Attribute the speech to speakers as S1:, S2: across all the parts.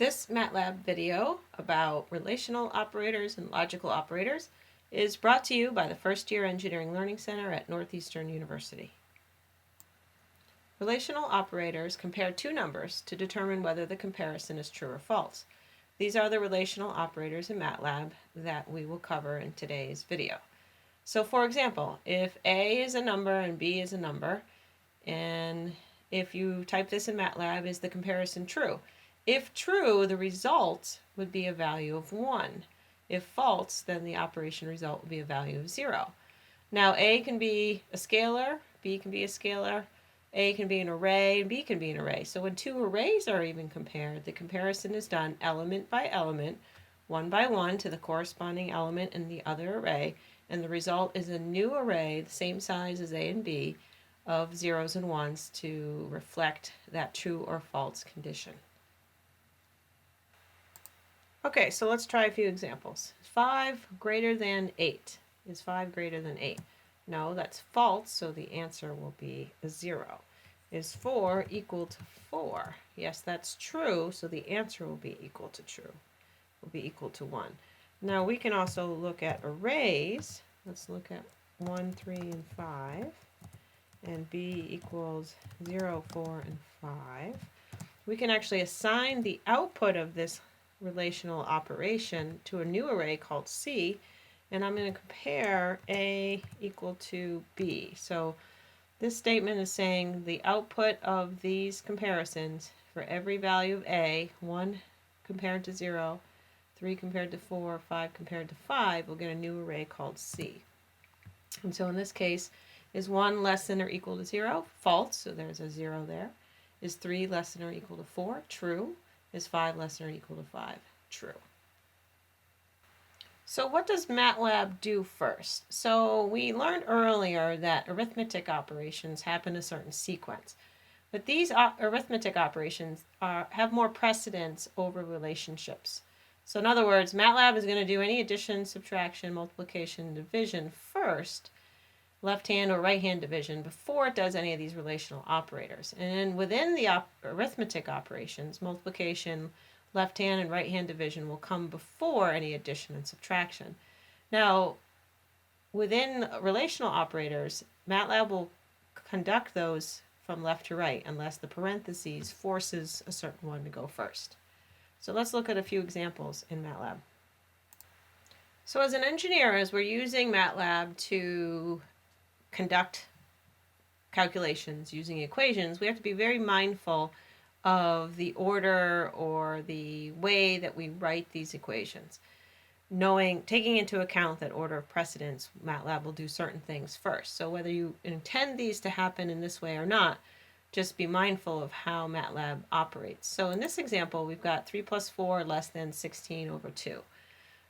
S1: This Matlab video about relational operators and logical operators is brought to you by the First Year Engineering Learning Center at Northeastern University. Relational operators compare two numbers to determine whether the comparison is true or false. These are the relational operators in Matlab that we will cover in today's video. So for example, if A is a number and B is a number, and if you type this in Matlab, is the comparison true? If true, the result would be a value of 1. If false, then the operation result would be a value of 0. Now, A can be a scalar, B can be a scalar, A can be an array, and B can be an array. So when two arrays are even compared, the comparison is done element by element, one by one to the corresponding element in the other array, and the result is a new array, the same size as A and B, of zeros and ones to reflect that true or false condition. Okay, so let's try a few examples. 5 greater than 8. Is 5 greater than 8? No, that's false, so the answer will be a 0. Is 4 equal to 4? Yes, that's true, so the answer will be equal to true. Will be equal to 1. Now we can also look at arrays. Let's look at 1, 3, and 5. And B equals 0, 4, and 5. We can actually assign the output of this relational operation to a new array called C, and I'm going to compare A equal to B. So this statement is saying the output of these comparisons for every value of A, 1 compared to 0, 3 compared to 4, 5 compared to 5, we'll get a new array called C. And so in this case, is 1 less than or equal to 0? False, so there's a 0 there. Is 3 less than or equal to 4? True. Is 5 less than or equal to 5? True. So what does Matlab do first? So we learned earlier that arithmetic operations happen in a certain sequence. But these arithmetic operations have more precedence over relationships. So in other words, Matlab is going to do any addition, subtraction, multiplication, division first, left-hand or right-hand division, before it does any of these relational operators. And within the arithmetic operations, multiplication, left-hand and right-hand division will come before any addition and subtraction. Now, within relational operators, Matlab will conduct those from left to right unless the parentheses forces a certain one to go first. So let's look at a few examples in Matlab. So as an engineer, as we're using Matlab to conduct calculations using equations, we have to be very mindful of the order or the way that we write these equations. Taking into account that order of precedence, Matlab will do certain things first. So whether you intend these to happen in this way or not, just be mindful of how Matlab operates. So in this example, we've got 3 plus 4 less than 16 over 2.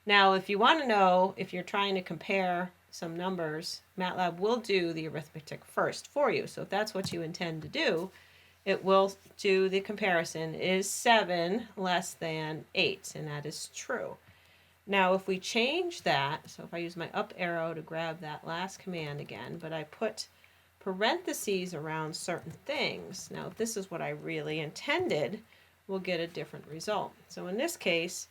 S1: Now, if you want to know if you're trying to compare some numbers, Matlab will do the arithmetic first for you. So if that's what you intend to do, it will do the comparison. Is 7 less than 8? And that is true. Now, if we change that, so if I use my up arrow to grab that last command again, but I put parentheses around certain things. Now, if this is what I really intended, we'll get a different result. So in this case,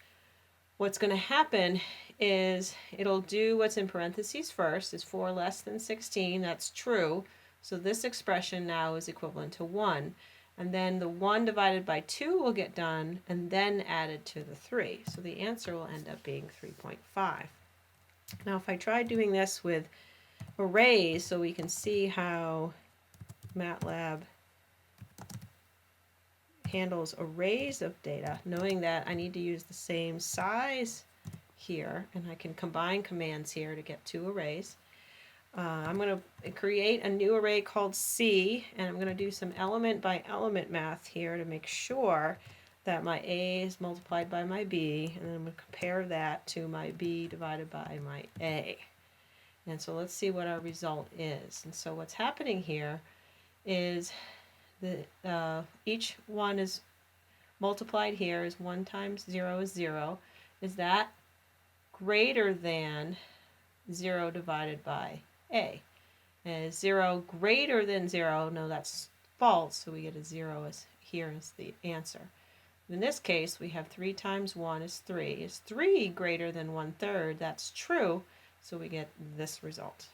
S1: what's going to happen is it'll do what's in parentheses first. Is 4 less than 16? That's true. So this expression now is equivalent to 1. And then the 1 divided by 2 will get done and then added to the 3. So the answer will end up being 3.5. Now if I try doing this with arrays so we can see how Matlab handles arrays of data, knowing that I need to use the same size here, and I can combine commands here to get two arrays. I'm going to create a new array called C, and I'm going to do some element by element math here to make sure that my A is multiplied by my B, and then I'm going to compare that to my B divided by my A. And so let's see what our result is. And so what's happening here is each one is multiplied here is 1 times 0 is 0. Is that greater than 0 divided by A? And is 0 greater than 0? No, that's false, so we get a 0 here as the answer. In this case, we have 3 times 1 is 3. Is 3 greater than 1/3? That's true, so we get this result.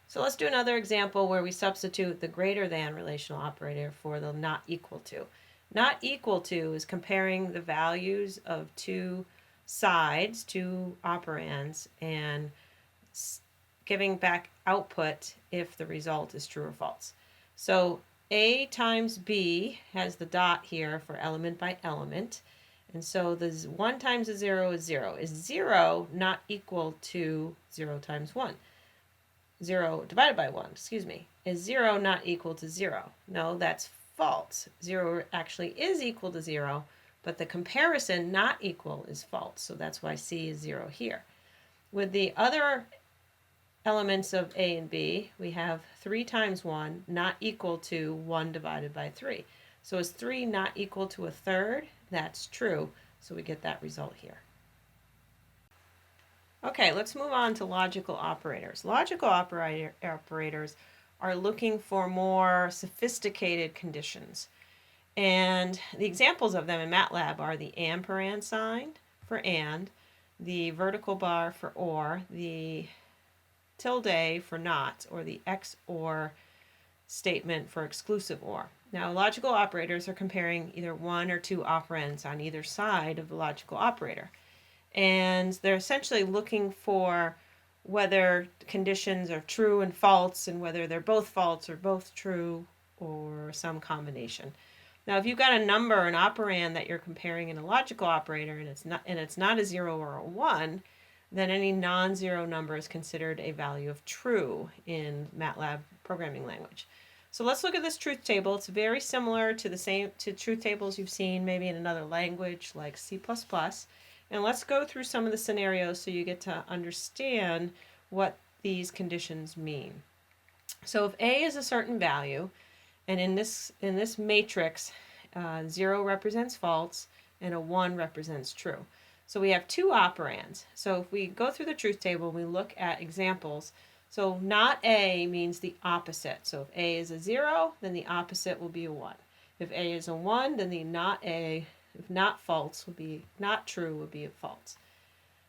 S1: So let's do another example where we substitute the greater than relational operator for the not equal to. Not equal to is comparing the values of two sides, two operands, and giving back output if the result is true or false. So A times B has the dot here for element by element. And so the 1 times the 0 is 0. Is 0 not equal to 0 times 1? 0 divided by 1, excuse me. Is 0 not equal to 0? No, that's false. 0 actually is equal to 0, but the comparison not equal is false. So that's why C is 0 here. With the other elements of A and B, we have 3 times 1 not equal to 1 divided by 3. So is 3 not equal to 1/3? That's true. So we get that result here. Okay, let's move on to logical operators. Logical operators are looking for more sophisticated conditions. And the examples of them in Matlab are the ampersand sign for and, the vertical bar for or, the tilde for not, or the XOR statement for exclusive or. Now, logical operators are comparing either one or two operands on either side of the logical operator. And they're essentially looking for whether conditions are true and false, and whether they're both false or both true, or some combination. Now, if you've got a number, an operand that you're comparing in a logical operator, and it's not a 0 or a 1, then any non-zero number is considered a value of true in Matlab programming language. So let's look at this truth table. It's very similar to truth tables you've seen maybe in another language like C++. And let's go through some of the scenarios so you get to understand what these conditions mean. So if A is a certain value, and in this matrix, 0 represents false and a 1 represents true. So we have two operands. So if we go through the truth table, we look at examples. So not A means the opposite. So if A is a 0, then the opposite will be a 1. If A is a 1, then the not A, if not false, will be not true, would be a false.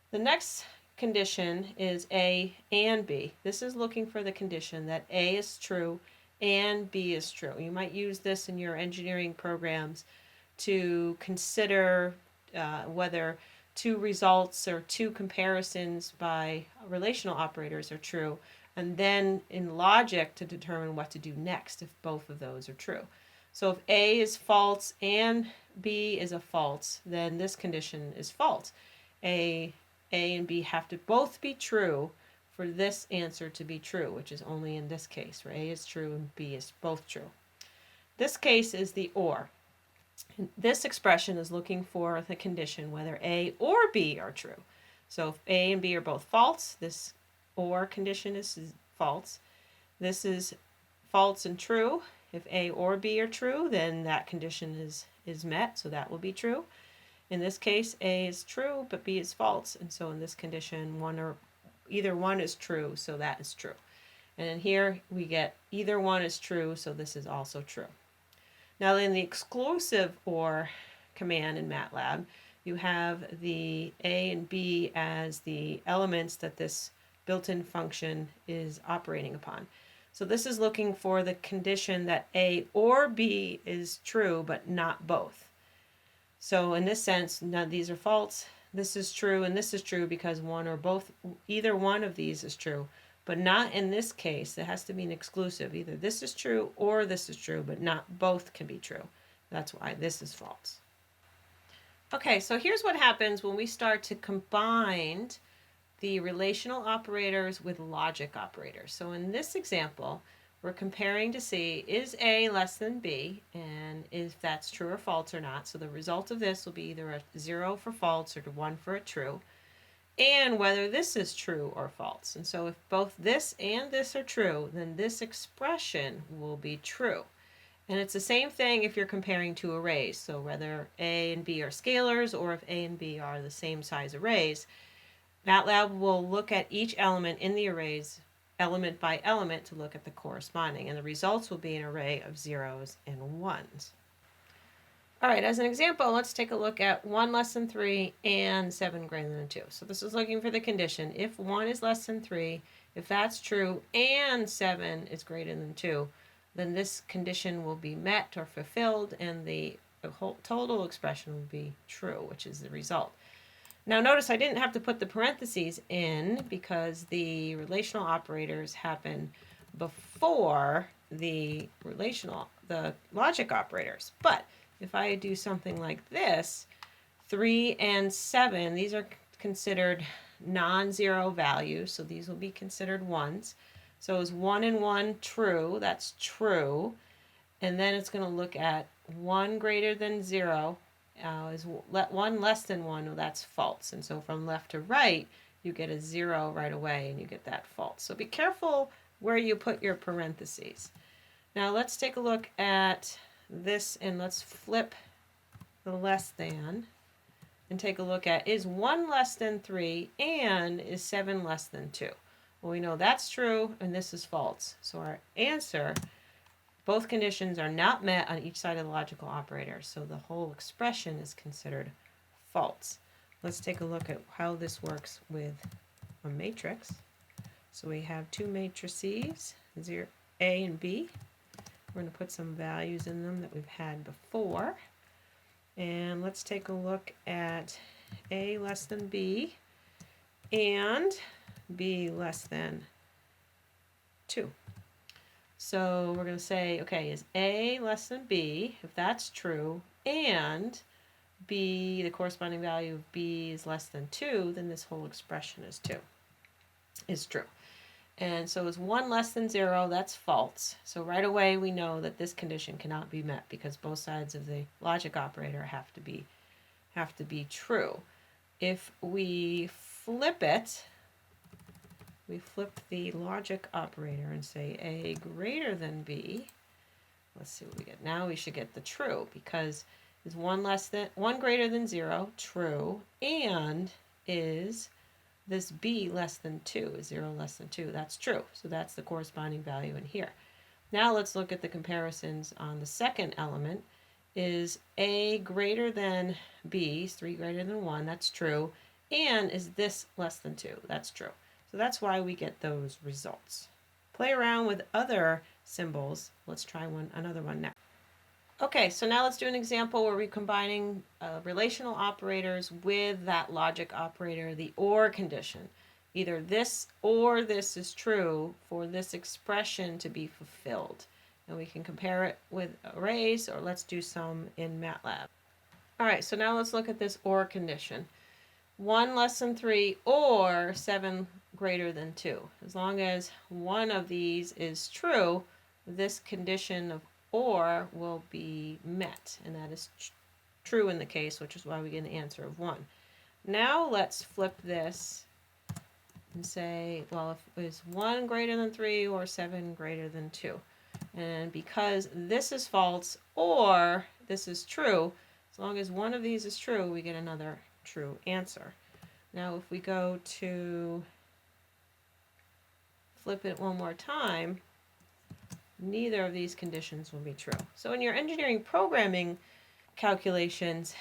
S1: The next condition is A and B. This is looking for the condition that A is true and B is true. You might use this in your engineering programs to consider whether two results or two comparisons by relational operators are true, and then in logic to determine what to do next if both of those are true. So if A is false and B is a false, then this condition is false. A and B have to both be true for this answer to be true, which is only in this case where A is true and B is both true. This case is the or. This expression is looking for the condition whether A or B are true. So if A and B are both false, this or condition is false. This is false and true. If A or B are true, then that condition is met, so that will be true. In this case, A is true, but B is false, and so in this condition, either one is true, so that is true. And in here, we get either one is true, so this is also true. Now in the exclusive or command in Matlab, you have the A and B as the elements that this built-in function is operating upon. So this is looking for the condition that A or B is true, but not both. So in this sense, none of these are false. This is true and this is true because either one of these is true. But not in this case. It has to be an exclusive. Either this is true or this is true, but not both can be true. That's why this is false. Okay, so here's what happens when we start to combine the relational operators with logic operators. So in this example, we're comparing to see is A less than B, and if that's true or false or not. So the result of this will be either a 0 for false or a 1 for a true, and whether this is true or false. And so if both this and this are true, then this expression will be true. And it's the same thing if you're comparing two arrays. So whether A and B are scalars or if A and B are the same size arrays, Matlab will look at each element in the arrays element by element to look at the corresponding, and the results will be an array of zeros and ones. All right, as an example, let's take a look at 1 less than 3 and 7 greater than 2. So this is looking for the condition. If 1 is less than 3, if that's true, and 7 is greater than 2, then this condition will be met or fulfilled, and the whole total expression will be true, which is the result. Now notice I didn't have to put the parentheses in because the relational operators happen before the logic operators. But if I do something like this, 3 and 7, these are considered non-zero values, so these will be considered ones. So is 1 and 1 true? That's true. And then it's going to look at 1 greater than 0. Is 1 less than 1? Well, that's false. And so from left to right, you get a 0 right away, and you get that false. So be careful where you put your parentheses. Now let's take a look at this, and let's flip the less than and take a look at, is 1 less than 3 and is 7 less than 2? Well, we know that's true and this is false. So our answer, both conditions are not met on each side of the logical operator, so the whole expression is considered false. Let's take a look at how this works with a matrix. So we have two matrices, A and B. We're going to put some values in them that we've had before. And let's take a look at A less than B and B less than 2. So we're going to say, okay, is A less than B? If that's true, and B, the corresponding value of B is less than 2, then this whole expression is true. And so is 1 less than 0? That's false. So right away we know that this condition cannot be met because both sides of the logic operator have to be true. If we flip it, we flip the logic operator and say A greater than B. Let's see what we get. Now we should get the true, because is 1 greater than 0? True. And is this B less than 2? Is 0 less than 2? That's true. So that's the corresponding value in here. Now let's look at the comparisons on the second element. Is A greater than B? Is 3 greater than 1? That's true. And is this less than 2? That's true. So that's why we get those results. Play around with other symbols. Let's try another one now. Okay, so now let's do an example where we're combining relational operators with that logic operator, the OR condition. Either this or this is true for this expression to be fulfilled. And we can compare it with arrays, or let's do some in Matlab. All right, so now let's look at this OR condition. 1 less than 3 or 7 greater than 2. As long as one of these is true, this condition of OR will be met, and that is true in the case, which is why we get an answer of 1. Now let's flip this and say, well, if is 1 greater than 3 or 7 greater than 2? And because this is false or this is true, as long as one of these is true, we get another true answer. Now if we go to flip it one more time, neither of these conditions will be true. So in your engineering programming calculations,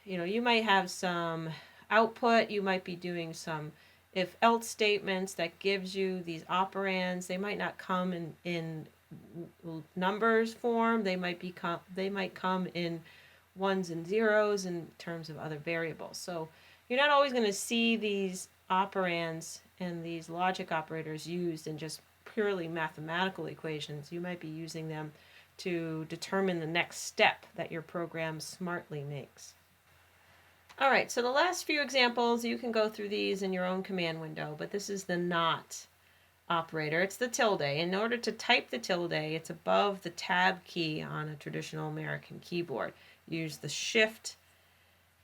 S1: you might have some output, you might be doing some if-else statements that gives you these operands. They might not come in numbers form, they might come in ones and zeros in terms of other variables. So you're not always going to see these operands and these logic operators used in just purely mathematical equations. You might be using them to determine the next step that your program smartly makes. All right, so the last few examples, you can go through these in your own command window, but this is the not operator. It's the tilde. In order to type the tilde, it's above the tab key on a traditional American keyboard. Use the shift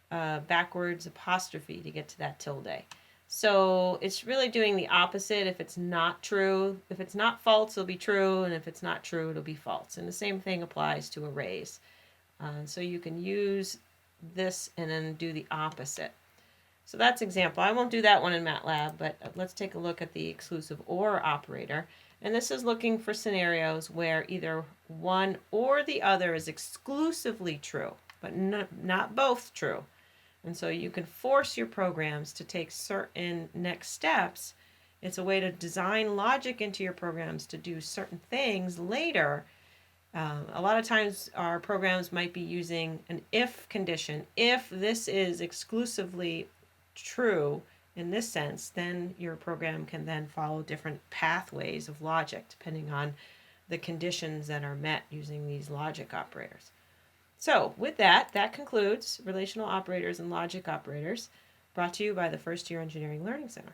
S1: backwards apostrophe to get to that tilde. So it's really doing the opposite. If it's not true, if it's not false, it'll be true, and if it's not true, it'll be false. And the same thing applies to arrays. So you can use this and then do the opposite. So that's example. I won't do that one in Matlab, but let's take a look at the exclusive OR operator. And this is looking for scenarios where either one or the other is exclusively true. but not both true. And so you can force your programs to take certain next steps. It's a way to design logic into your programs to do certain things later. A lot of times our programs might be using an if condition. If this is exclusively true in this sense, then your program can then follow different pathways of logic depending on the conditions that are met using these logic operators. So with that, that concludes Relational Operators and Logic Operators, brought to you by the First Year Engineering Learning Center.